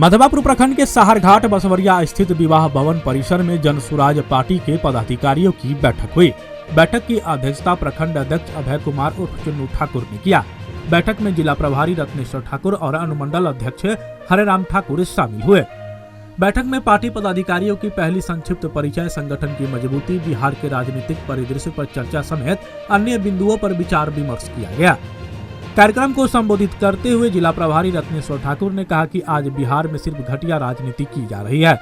मधवापुर प्रखंड के साहरघाट बसवरिया स्थित विवाह भवन परिसर में जन सुराज पार्टी के पदाधिकारियों की बैठक हुई। बैठक की अध्यक्षता प्रखंड अध्यक्ष अभय कुमार उर्फ चुन्नू ठाकुर ने किया। बैठक में जिला प्रभारी रत्नेश्वर ठाकुर और अनुमंडल अध्यक्ष हरेराम ठाकुर शामिल हुए। बैठक में पार्टी पदाधिकारियों की पहली संक्षिप्त परिचय, संगठन की मजबूती, बिहार के राजनीतिक परिदृश्य पर चर्चा समेत अन्य बिंदुओं पर विचार विमर्श किया गया। कार्यक्रम को संबोधित करते हुए जिला प्रभारी रत्नेश्वर ठाकुर ने कहा कि आज बिहार में सिर्फ घटिया राजनीति की जा रही है।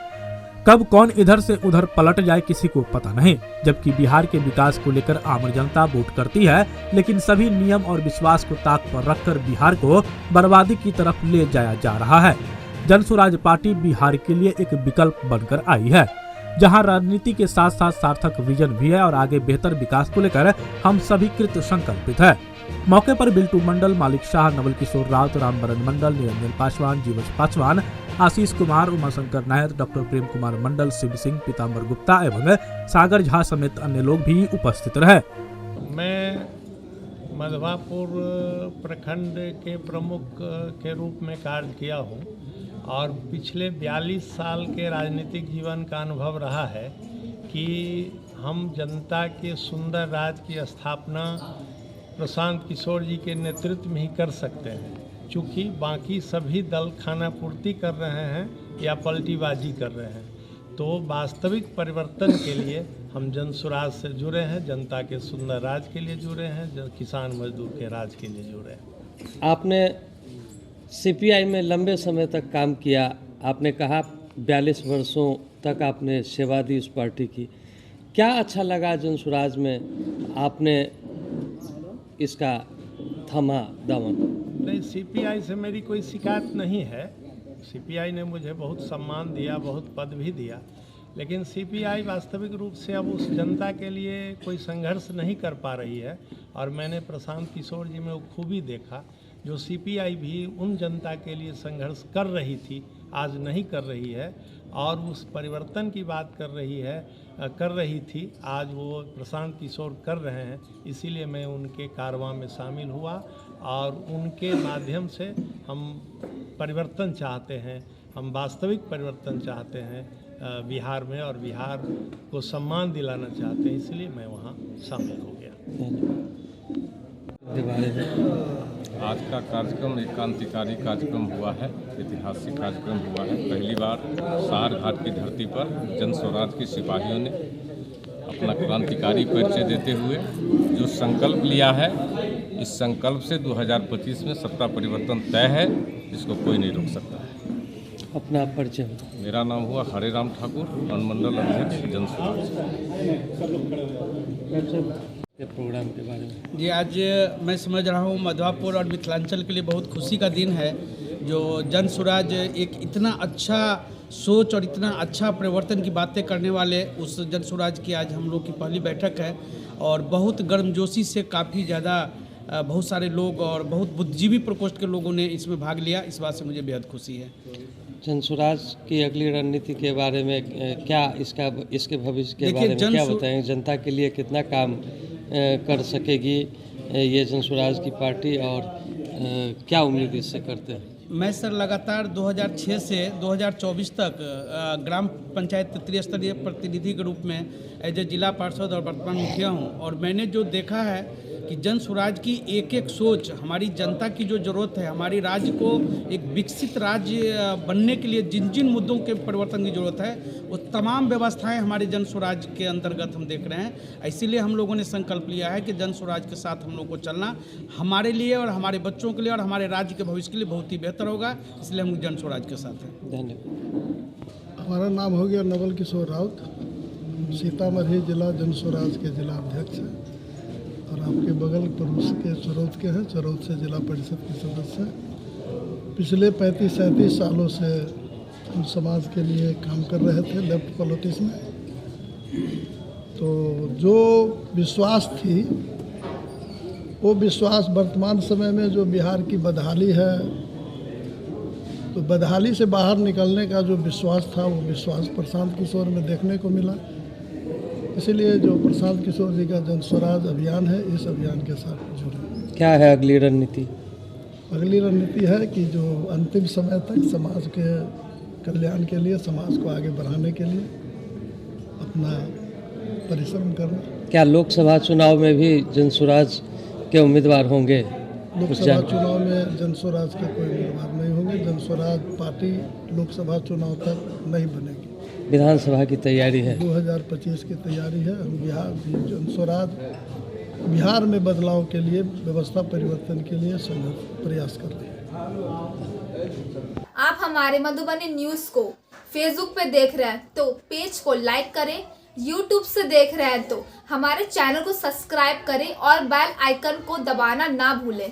कब कौन इधर से उधर पलट जाए किसी को पता नहीं। जबकि बिहार के विकास को लेकर आम जनता वोट करती है, लेकिन सभी नियम और विश्वास को ताक पर रखकर बिहार को बर्बादी की तरफ ले जाया जा रहा है। जन सुराज पार्टी बिहार के लिए एक विकल्प बनकर आई है, जहां राजनीति के साथ साथ सार्थक विजन भी है और आगे बेहतर विकास को लेकर हम सभी कृत संकल्पित है। मौके पर बिल्टू मंडल, मालिक शाह, नवल किशोर राउत, रामबरन मंडल, निरंजन पासवान, जीवस पासवान, आशीष कुमार, उमाशंकर नायर, डॉक्टर प्रेम कुमार मंडल, शिव सिंह, पीताम्बर गुप्ता एवं सागर झा समेत अन्य लोग भी उपस्थित रहे। मैं मधवापुर प्रखंड के प्रमुख के रूप में कार्य किया हूँ और पिछले 42 साल के राजनीतिक जीवन का अनुभव रहा है कि हम जनता के सुंदर राज्य की स्थापना प्रशांत किशोर जी के नेतृत्व में ही कर सकते हैं, क्योंकि बाकी सभी दल खाना पूर्ति कर रहे हैं या पलटीबाजी कर रहे हैं। तो वास्तविक परिवर्तन के लिए हम जन सुराज से जुड़े हैं, जनता के सुंदर राज के लिए जुड़े हैं, किसान मजदूर के राज के लिए जुड़े हैं। आपने सीपीआई में लंबे समय तक काम किया, आपने कहा 42 वर्षों तक आपने सेवा दी उस पार्टी की। क्या अच्छा लगा जन सुराज में आपने इसका थमा दामन? नहीं, सीपीआई से मेरी कोई शिकायत नहीं है। सीपीआई ने मुझे बहुत सम्मान दिया, बहुत पद भी दिया, लेकिन सीपीआई वास्तविक रूप से अब उस जनता के लिए कोई संघर्ष नहीं कर पा रही है। और मैंने प्रशांत किशोर जी में वो खूबी देखा जो सीपीआई भी उन जनता के लिए संघर्ष कर रही थी, आज नहीं कर रही है, और उस परिवर्तन की बात कर रही थी, आज वो प्रशांत किशोर कर रहे हैं। इसीलिए मैं उनके कारवां में शामिल हुआ और उनके माध्यम से हम परिवर्तन चाहते हैं, हम वास्तविक परिवर्तन चाहते हैं बिहार में, और बिहार को सम्मान दिलाना चाहते हैं, इसलिए मैं वहाँ शामिल हो गया। आज का कार्यक्रम एक क्रांतिकारी कार्यक्रम हुआ है, ऐतिहासिक कार्यक्रम हुआ है। पहली बार साहरघाट की धरती पर जन स्वराज के सिपाहियों ने अपना क्रांतिकारी परिचय देते हुए जो संकल्प लिया है, इस संकल्प से 2025 में सत्ता परिवर्तन तय है, जिसको कोई नहीं रोक सकता है। अपना परिचय? मेरा नाम हुआ हरेराम ठाकुर, अनुमंडल अध्यक्ष जन सुराज। प्रोग्राम के बारे में जी, आज मैं समझ रहा हूँ मधवापुर और मिथिलांचल के लिए बहुत खुशी का दिन है, जो जन सुराज एक इतना अच्छा सोच और इतना अच्छा परिवर्तन की बातें करने वाले उस जन सुराज की आज हम लोग की पहली बैठक है। और बहुत गर्मजोशी से काफ़ी ज़्यादा बहुत सारे लोग और बहुत बुद्धिजीवी प्रकोष्ठ के लोगों ने इसमें भाग लिया। इस बात से मुझे बेहद खुशी है। जन सुराज की अगली रणनीति के बारे में क्या, इसके भविष्य के बारे में क्या बताएंगे? जनता के लिए कितना काम कर सकेगी ये जन सुराज की पार्टी, और क्या उम्मीद इससे करते हैं? मैं सर लगातार 2006 से 2024 तक ग्राम पंचायत त्रिस्तरीय प्रतिनिधि के रूप में एज ए जिला पार्षद और वर्तमान मुखिया हूँ। और मैंने जो देखा है कि जन सुराज की एक एक सोच, हमारी जनता की जो ज़रूरत है, हमारी राज्य को एक विकसित राज्य बनने के लिए जिन जिन मुद्दों के परिवर्तन की ज़रूरत है, वो तमाम व्यवस्थाएं हमारे जन सुराज के अंतर्गत हम देख रहे हैं। इसीलिए हम लोगों ने संकल्प लिया है कि जन सुराज के साथ हम लोग को चलना हमारे लिए और हमारे बच्चों के लिए और हमारे राज्य के भविष्य के लिए बहुत ही बेहतर होगा। इसलिए हम जन सुराज के साथ हैं। धन्यवाद। हमारा नाम हो गया नवल किशोर राउत, सीतामढ़ी जिला जन सुराज के जिला अध्यक्ष हैं, और आपके बगल पड़ोस के चरौद के हैं, चरौद से जिला परिषद के सदस्य हैं। पिछले 35-37 सालों से हम समाज के लिए काम कर रहे थे लेफ्ट पॉलिटिक्स में। तो जो विश्वास थी, वो विश्वास वर्तमान समय में जो बिहार की बदहाली है, तो बदहाली से बाहर निकलने का जो विश्वास था, वो विश्वास प्रशांत किशोर में देखने को मिला। इसीलिए जो प्रशांत किशोर जी का जन स्वराज अभियान है, इस अभियान के साथ जुड़े। क्या है अगली रणनीति? अगली रणनीति है कि जो अंतिम समय तक समाज के कल्याण के लिए, समाज को आगे बढ़ाने के लिए अपना परिश्रम करना। क्या लोकसभा चुनाव में भी जनसुराज के उम्मीदवार होंगे? लोकसभा चुनाव में जनस्वराज के कोई उम्मीदवार नहीं होंगे। जनस्वराज पार्टी लोकसभा चुनाव तक नहीं बनेगी। विधानसभा की तैयारी है? 2025 की तैयारी है। हम जनस्वराज बिहार में बदलाव के लिए, व्यवस्था परिवर्तन के लिए संघर्ष प्रयास कर रहे हैं। आप हमारे मधुबनी न्यूज को फेसबुक पे देख रहे हैं तो पेज को लाइक करें, यूट्यूब से देख रहे हैं तो हमारे चैनल को सब्सक्राइब करें और बेल आइकन को दबाना ना भूलें।